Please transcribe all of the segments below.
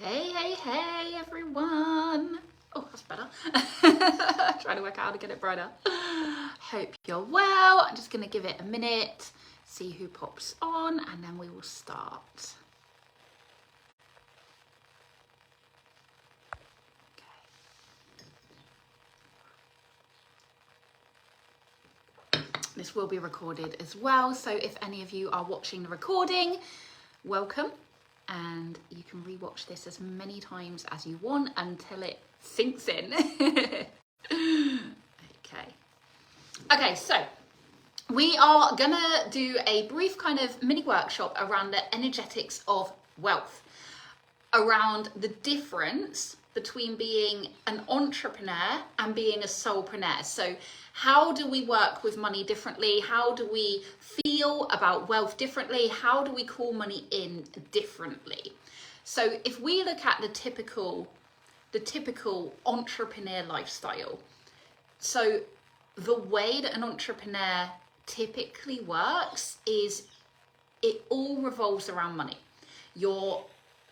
Hey everyone. Oh, that's better. Trying to work out how to get it brighter. Hope you're well. I'm just going to give it a minute, see who pops on, and then we will start. Okay. This will be recorded as well, so if any of you are watching the recording, welcome. And you can rewatch this as many times as you want until it sinks in. Okay, so we are gonna do a brief kind of mini workshop around the energetics of wealth, around the difference between being an entrepreneur and being a soulpreneur. So how do we work with money differently? How do we feel about wealth differently? How do we call money in differently? So if we look at the typical entrepreneur lifestyle, so the way that an entrepreneur typically works is it all revolves around money. You're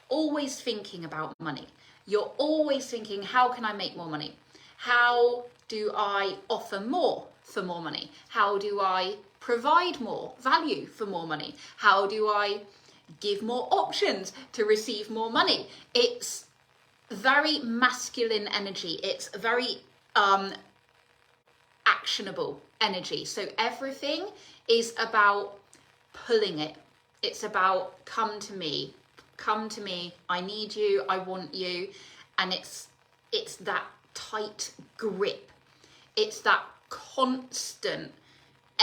always thinking about money. You're always thinking, how can I make more money? How do I offer more for more money? How do I provide more value for more money? How do I give more options to receive more money? It's very masculine energy. It's very actionable energy. So everything is about pulling it. It's about come to me, I need you, I want you. And it's that tight grip. It's that constant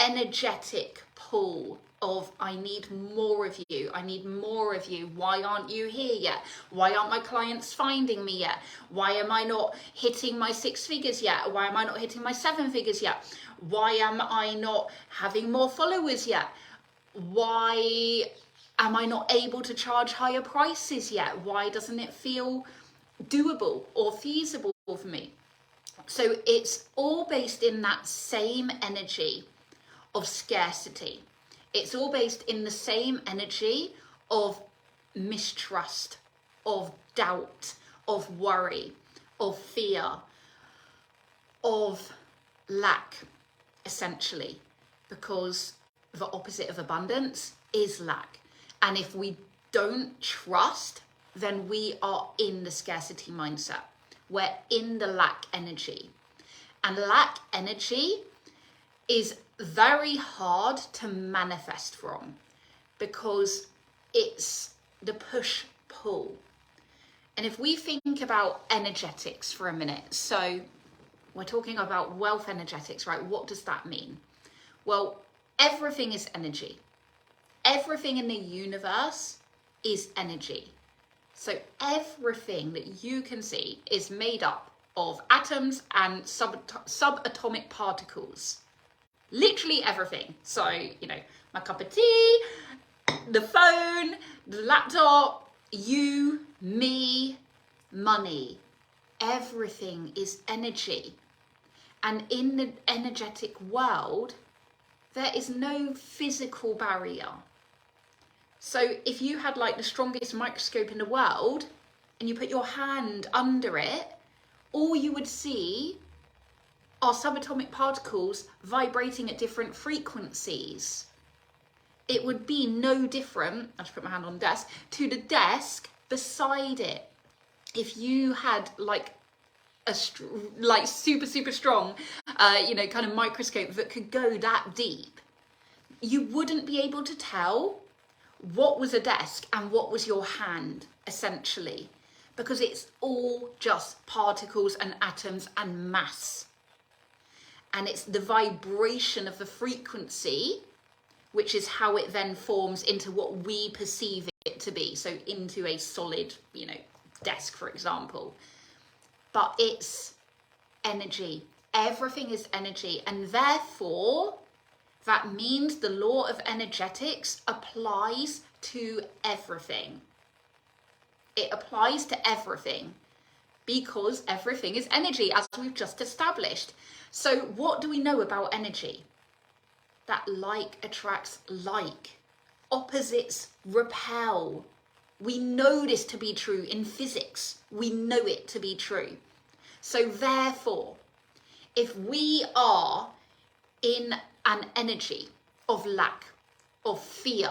energetic pull of I need more of you, I need more of you. Why aren't you here yet? Why aren't my clients finding me yet? Why am I not hitting my 6 figures yet? Why am I not hitting my 7 figures yet? Why am I not having more followers yet? Why am I not able to charge higher prices yet? Why doesn't it feel doable or feasible for me? So it's all based in that same energy of scarcity. It's all based in the same energy of mistrust, of doubt, of worry, of fear, of lack, essentially, because the opposite of abundance is lack. And if we don't trust, then we are in the scarcity mindset. We're in the lack energy. And lack energy is very hard to manifest from because it's the push-pull. And if we think about energetics for a minute, so we're talking about wealth energetics, right? What does that mean? Well, everything is energy. Everything in the universe is energy. So everything that you can see is made up of atoms and subatomic particles. Literally everything. So, you know, my cup of tea, the phone, the laptop, you, me, money. Everything is energy. And in the energetic world, there is no physical barrier. So if you had like the strongest microscope in the world and you put your hand under it, all you would see are subatomic particles vibrating at different frequencies. It would be no different, I just put my hand on the desk, to the desk beside it. If you had like a super strong, kind of microscope that could go that deep, you wouldn't be able to tell what was a desk and what was your hand, essentially, because it's all just particles and atoms and mass. And it's the vibration of the frequency, which is how it then forms into what we perceive it to be. So into a solid, desk, for example. But it's energy. Everything is energy. And therefore, that means the law of energetics applies to everything. It applies to everything because everything is energy, as we've just established. So what do we know about energy? That like attracts like. Opposites repel. We know this to be true in physics. We know it to be true. So therefore, if we are in an energy of lack, of fear,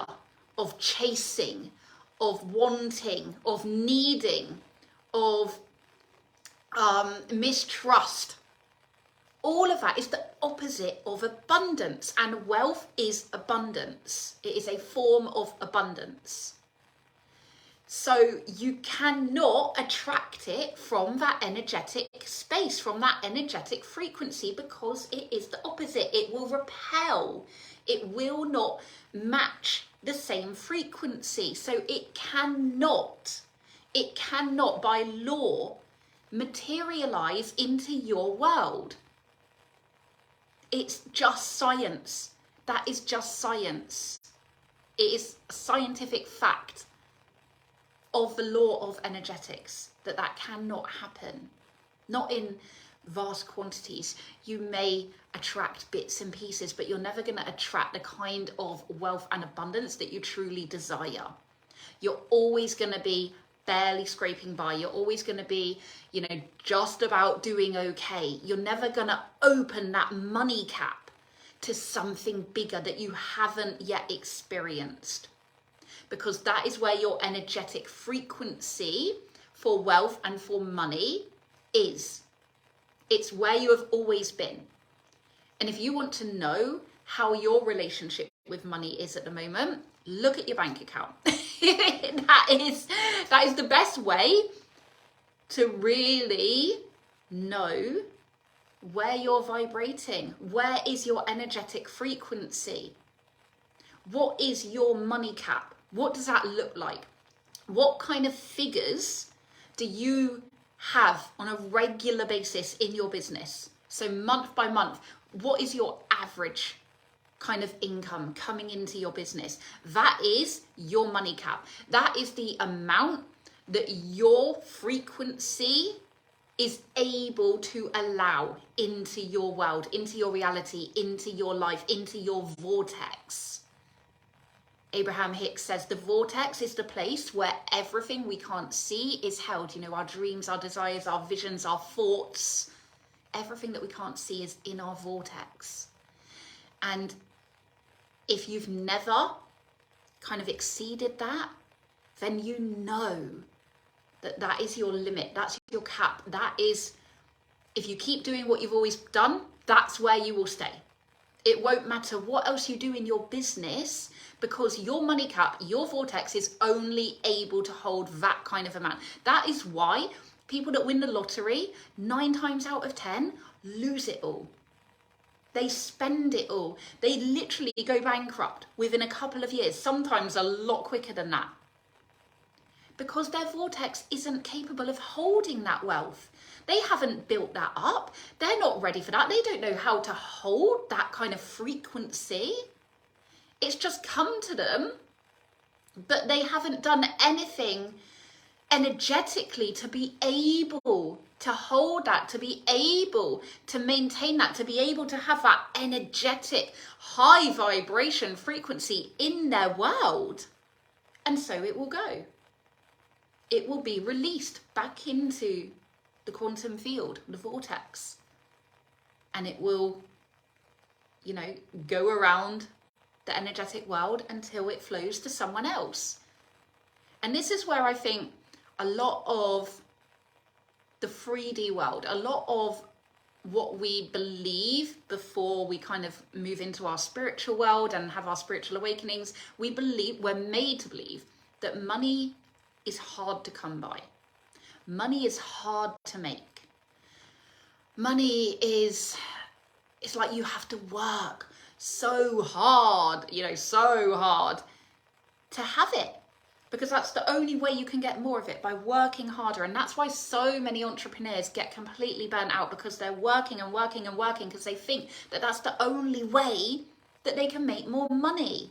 of chasing, of wanting, of needing, of mistrust, all of that is the opposite of abundance, and wealth is abundance. It is a form of abundance. So you cannot attract it from that energetic space, from that energetic frequency, because it is the opposite. It will repel. It will not match the same frequency. So it cannot by law materialize into your world. It's just science. That is just science. It is a scientific fact of the law of energetics that cannot happen. Not in vast quantities. You may attract bits and pieces, but you're never going to attract the kind of wealth and abundance that you truly desire. You're always going to be barely scraping by. You're always going to be, just about doing okay. You're never going to open that money cap to something bigger that you haven't yet experienced, because that is where your energetic frequency for wealth and for money is. It's where you have always been. And if you want to know how your relationship with money is at the moment, look at your bank account. That is the best way to really know where you're vibrating. Where is your energetic frequency? What is your money cap? What does that look like? What kind of figures do you have on a regular basis in your business? So month by month, what is your average kind of income coming into your business? That is your money cap. That is the amount that your frequency is able to allow into your world, into your reality, into your life, into your vortex. Abraham Hicks says the vortex is the place where everything we can't see is held. Our dreams, our desires, our visions, our thoughts, everything that we can't see is in our vortex. And if you've never kind of exceeded that, then you know that is your limit. That's your cap. That is, if you keep doing what you've always done, that's where you will stay. It won't matter what else you do in your business, because your money cap, your vortex is only able to hold that kind of amount. That is why people that win the lottery, 9 times out of 10, lose it all. They spend it all. They literally go bankrupt within a couple of years, sometimes a lot quicker than that, because their vortex isn't capable of holding that wealth. They haven't built that up. They're not ready for that. They don't know how to hold that kind of frequency. It's just come to them, but they haven't done anything energetically to be able to hold that, to be able to maintain that, to be able to have that energetic high vibration frequency in their world. And so it will go. It will be released back into the quantum field, the vortex. And it will, go around the energetic world until it flows to someone else. And this is where I think a lot of the 3D world, a lot of what we believe before we kind of move into our spiritual world and have our spiritual awakenings, we're made to believe that money is hard to come by. Money is hard to make. Money it's like you have to work so hard, so hard to have it, because that's the only way you can get more of it, by working harder. And that's why so many entrepreneurs get completely burnt out, because they're working and working and working because they think that that's the only way that they can make more money.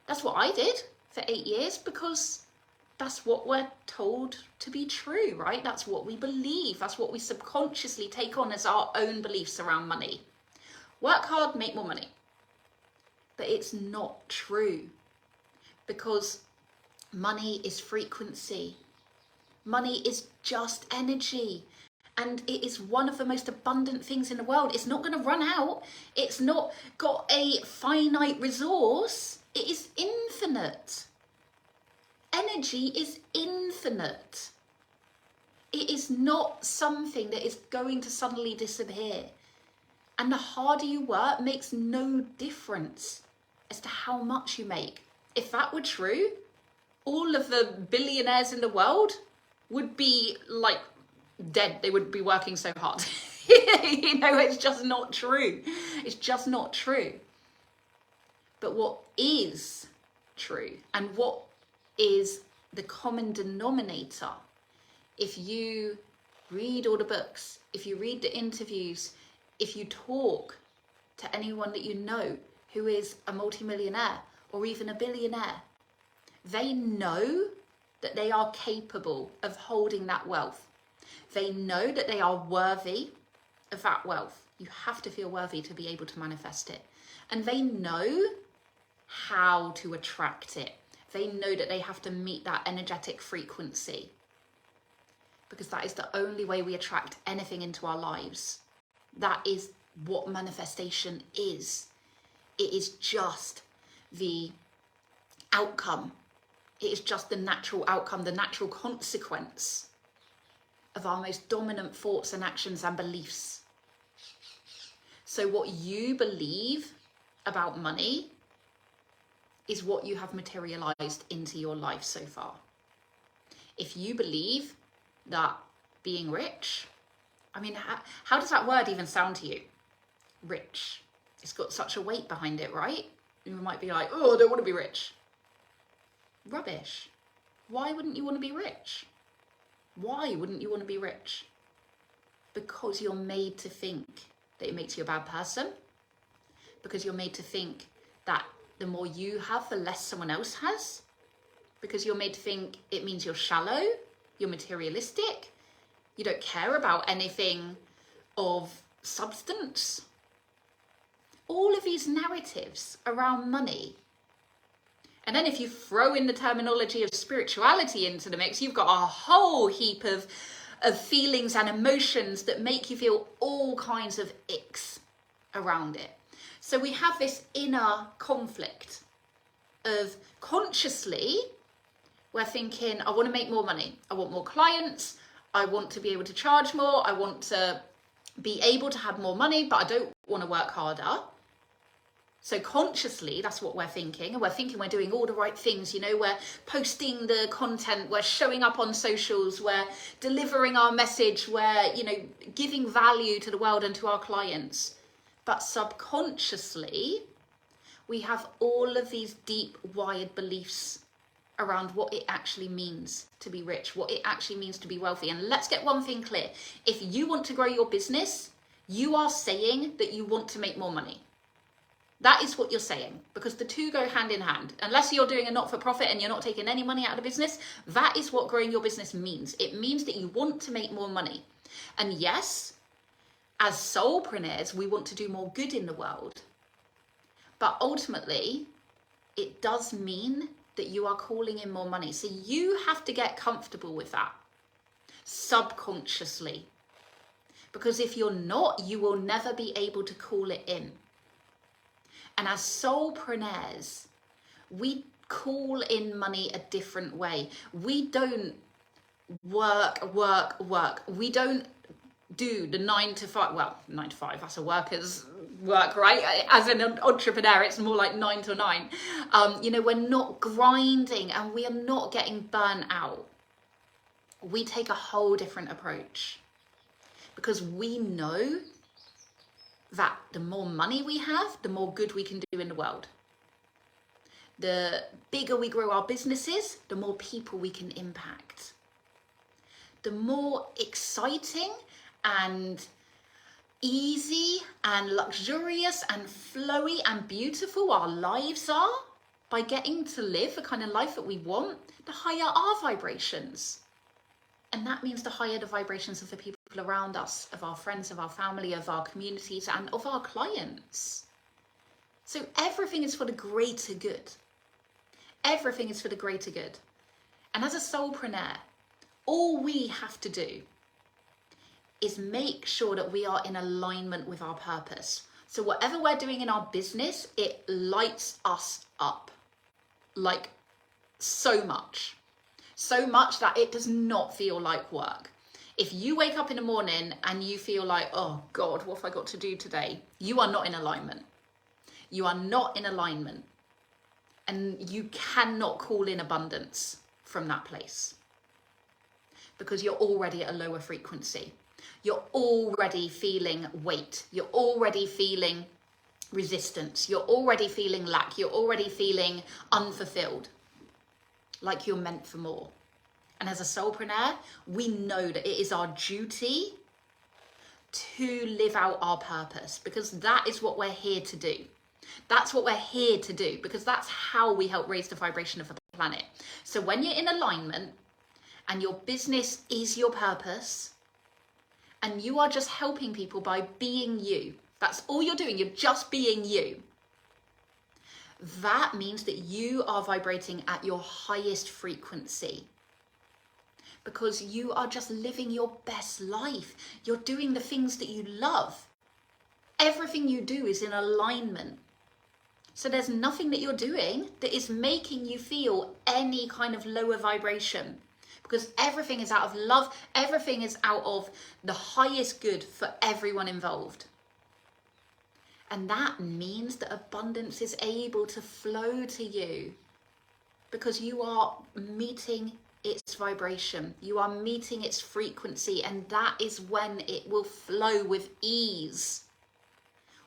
That's what I did for 8 years, because that's what we're told to be true, right? That's what we believe. That's what we subconsciously take on as our own beliefs around money. Work hard, make more money. But it's not true, because Money is frequency. Money is just energy. And it is one of the most abundant things in the world. It's not going to run out. It's not got a finite resource. It is infinite. Energy is infinite. It is not something that is going to suddenly disappear. And the harder you work makes no difference as to how much you make. If that were true, all of the billionaires in the world would be like dead. They would be working so hard. You know, it's just not true. It's just not true. But what is true, and what is the common denominator, if you read all the books, if you read the interviews, if you talk to anyone that you know who is a multimillionaire or even a billionaire, they know that they are capable of holding that wealth. They know that they are worthy of that wealth. You have to feel worthy to be able to manifest it. And they know how to attract it. They know that they have to meet that energetic frequency, because that is the only way we attract anything into our lives. That is what manifestation is. It is just the outcome. It is just the natural outcome, the natural consequence of our most dominant thoughts and actions and beliefs. So what you believe about money is what you have materialized into your life so far. If you believe that being rich, I mean, how does that word even sound to you? Rich. It's got such a weight behind it, right? You might be like, oh, I don't want to be rich. Rubbish. Why wouldn't you want to be rich? Why wouldn't you want to be rich? Because you're made to think that it makes you a bad person. Because you're made to think that the more you have, the less someone else has. Because you're made to think it means you're shallow, you're materialistic, you don't care about anything of substance. All of these narratives around money. And then if you throw in the terminology of spirituality into the mix, you've got a whole heap of feelings and emotions that make you feel all kinds of icks around it. So we have this inner conflict of consciously, we're thinking, I want to make more money. I want more clients. I want to be able to charge more. I want to be able to have more money, but I don't want to work harder. So consciously, that's what we're thinking. And we're thinking we're doing all the right things. You know, we're posting the content, we're showing up on socials, we're delivering our message, we're, you know, giving value to the world and to our clients. But subconsciously, we have all of these deep wired beliefs around what it actually means to be rich, what it actually means to be wealthy. And let's get one thing clear. If you want to grow your business, you are saying that you want to make more money. That is what you're saying, because the two go hand in hand. Unless you're doing a not-for-profit and you're not taking any money out of the business, that is what growing your business means. It means that you want to make more money. And yes, as soulpreneurs, we want to do more good in the world. But ultimately, it does mean that you are calling in more money. So you have to get comfortable with that subconsciously. Because if you're not, you will never be able to call it in. And as soulpreneurs, we call in money a different way. We don't work. We don't do the 9 to 5. Well, 9 to 5, that's a worker's work, right? As an entrepreneur, it's more like 9 to 9. You know, we're not grinding and we are not getting burnt out. We take a whole different approach because we know that the more money we have, the more good we can do in the world. The bigger we grow our businesses, the more people we can impact. The more exciting and easy and luxurious and flowy and beautiful our lives are by getting to live the kind of life that we want, the higher our vibrations. And that means the higher the vibrations of the people around us, of our friends, of our family, of our communities, and of our clients. So everything is for the greater good. Everything is for the greater good. And as a soulpreneur, all we have to do is make sure that we are in alignment with our purpose. So whatever we're doing in our business, it lights us up, like so much that it does not feel like work. If you wake up in the morning and you feel like, oh God, what have I got to do today? You are not in alignment. You are not in alignment. And you cannot call in abundance from that place, because you're already at a lower frequency. You're already feeling weight. You're already feeling resistance. You're already feeling lack. You're already feeling unfulfilled, like you're meant for more. And as a soulpreneur, we know that it is our duty to live out our purpose, because that is what we're here to do. That's what we're here to do, because that's how we help raise the vibration of the planet. So when you're in alignment and your business is your purpose, and you are just helping people by being you, that's all you're doing, you're just being you, that means that you are vibrating at your highest frequency, because you are just living your best life. You're doing the things that you love. Everything you do is in alignment. So there's nothing that you're doing that is making you feel any kind of lower vibration, because everything is out of love. Everything is out of the highest good for everyone involved. And that means that abundance is able to flow to you, because you are meeting its vibration. You are meeting its frequency, and that is when it will flow with ease.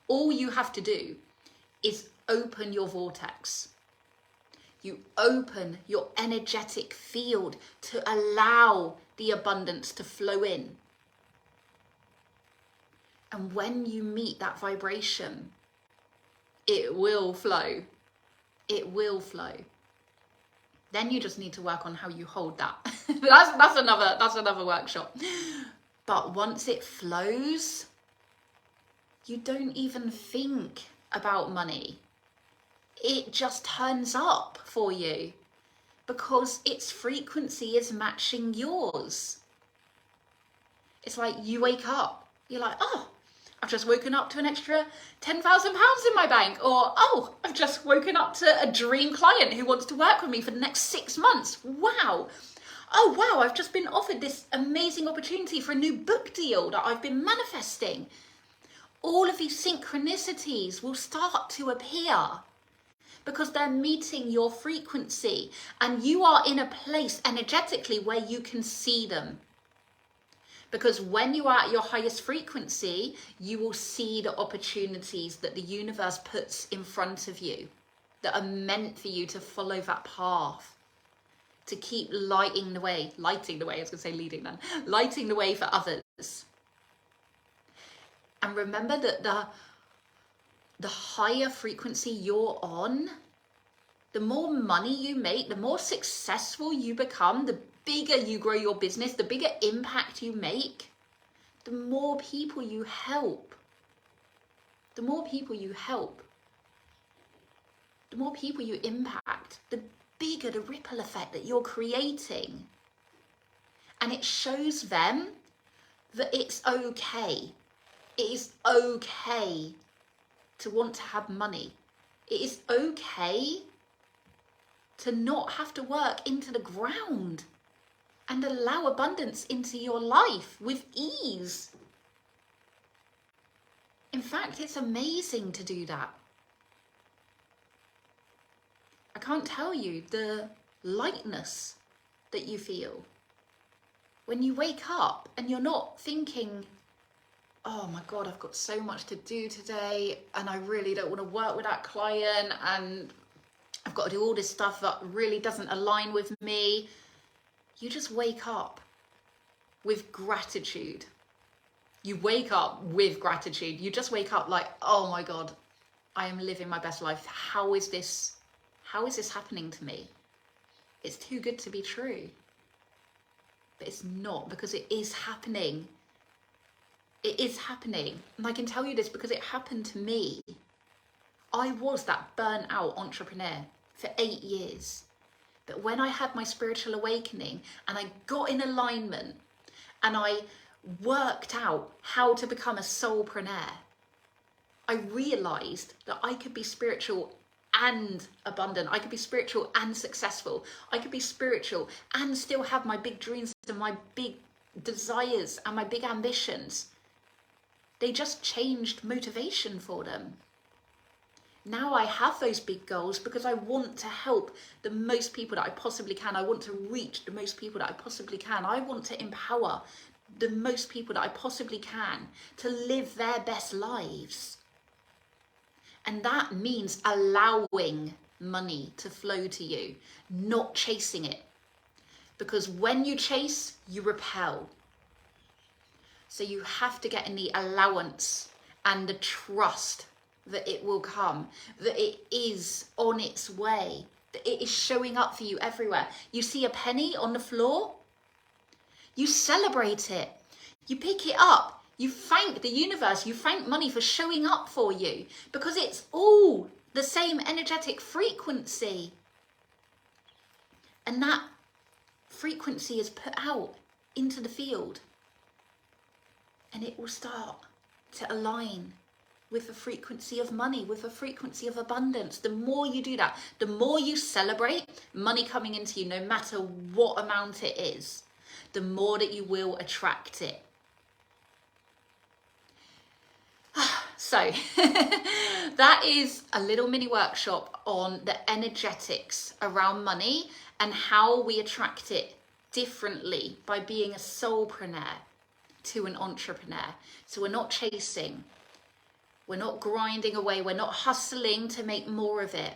All you have to do is open your vortex. You open your energetic field to allow the abundance to flow in. And when you meet that vibration, it will flow. It will flow. Then you just need to work on how you hold that. that's another workshop. But once it flows, you don't even think about money. It just turns up for you, because its frequency is matching yours. It's like you wake up, you're like, oh, I've just woken up to an extra £10,000 in my bank. Or, oh, I've just woken up to a dream client who wants to work with me for the next 6 months. Wow. Oh, wow, I've just been offered this amazing opportunity for a new book deal that I've been manifesting. All of these synchronicities will start to appear, because they're meeting your frequency, and you are in a place energetically where you can see them. Because when you are at your highest frequency, you will see the opportunities that the universe puts in front of you that are meant for you to follow that path, to keep lighting the way, I was going to say leading then, lighting the way for others. And remember that the higher frequency you're on, the more money you make, the more successful you become, the bigger you grow your business, the bigger impact you make, the more people you help. The more people you help, the more people you impact, the bigger the ripple effect that you're creating. And it shows them that it's okay. It is okay to want to have money. It is okay to not have to work into the ground, and allow abundance into your life with ease. In fact, it's amazing to do that. I can't tell you the lightness that you feel when you wake up and you're not thinking, oh my God, I've got so much to do today and I really don't want to work with that client and I've got to do all this stuff that really doesn't align with me. You just wake up with gratitude. You wake up with gratitude. You just wake up like, oh my God, I am living my best life. How is this happening to me? It's too good to be true. But it's not, because it is happening. It is happening. And I can tell you this because it happened to me. I was that burnt out entrepreneur for 8 years. But when I had my spiritual awakening and I got in alignment and I worked out how to become a soulpreneur, I realized that I could be spiritual and abundant. I could be spiritual and successful. I could be spiritual and still have my big dreams and my big desires and my big ambitions. They just changed motivation for them. Now I have those big goals because I want to help the most people that I possibly can. I want to reach the most people that I possibly can. I want to empower the most people that I possibly can to live their best lives. And that means allowing money to flow to you, not chasing it. Because when you chase, you repel. So you have to get in the allowance and the trust that it will come, that it is on its way, that it is showing up for you everywhere. You see a penny on the floor, you celebrate it, you pick it up, you thank the universe, you thank money for showing up for you, because it's all the same energetic frequency. And that frequency is put out into the field, and it will start to align with the frequency of money, with the frequency of abundance. The more you do that, the more you celebrate money coming into you, no matter what amount it is, the more that you will attract it. So that is a little mini workshop on the energetics around money and how we attract it differently by being a soulpreneur to an entrepreneur. So we're not chasing, we're not grinding away, we're not hustling to make more of it.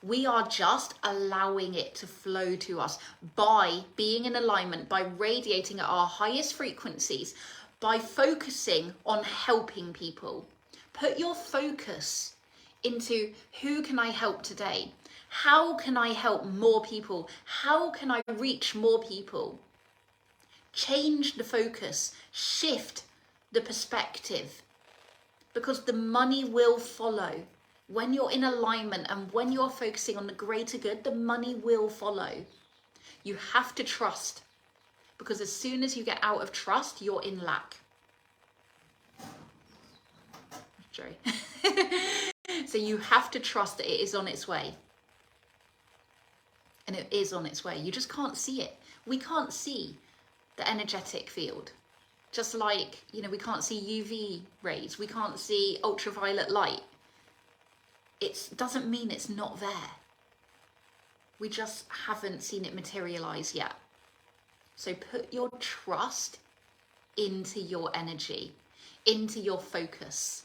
We are just allowing it to flow to us by being in alignment, by radiating at our highest frequencies, by focusing on helping people. Put your focus into who can I help today? How can I help more people? How can I reach more people? Change the focus, shift the perspective, because the money will follow. When you're in alignment and when you're focusing on the greater good, the money will follow. You have to trust, because as soon as you get out of trust, you're in lack. Sorry. So you have to trust that it is on its way. And it is on its way. You just can't see it. We can't see the energetic field. Just like, we can't see UV rays. We can't see ultraviolet light. It doesn't mean it's not there. We just haven't seen it materialize yet. So put your trust into your energy, into your focus,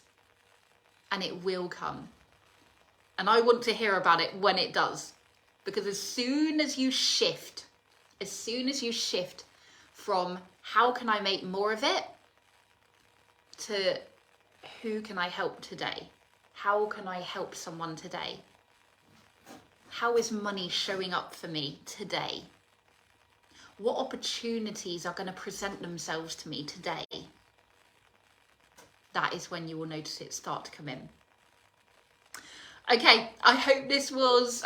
and it will come. And I want to hear about it when it does. Because as soon as you shift from how can I make more of it to who can I help today? How can I help someone today? How is money showing up for me today? What opportunities are going to present themselves to me today? That is when you will notice it start to come in. Okay, I hope this was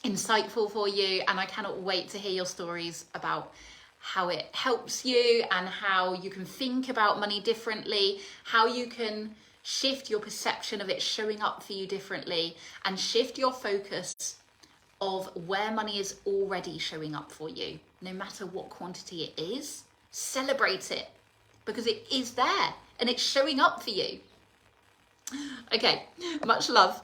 insightful for you, and I cannot wait to hear your stories about how it helps you and how you can think about money differently, how you can shift your perception of it showing up for you differently, and shift your focus of where money is already showing up for you. No matter what quantity it is, celebrate it, because it is there and it's showing up for you. Okay, much love.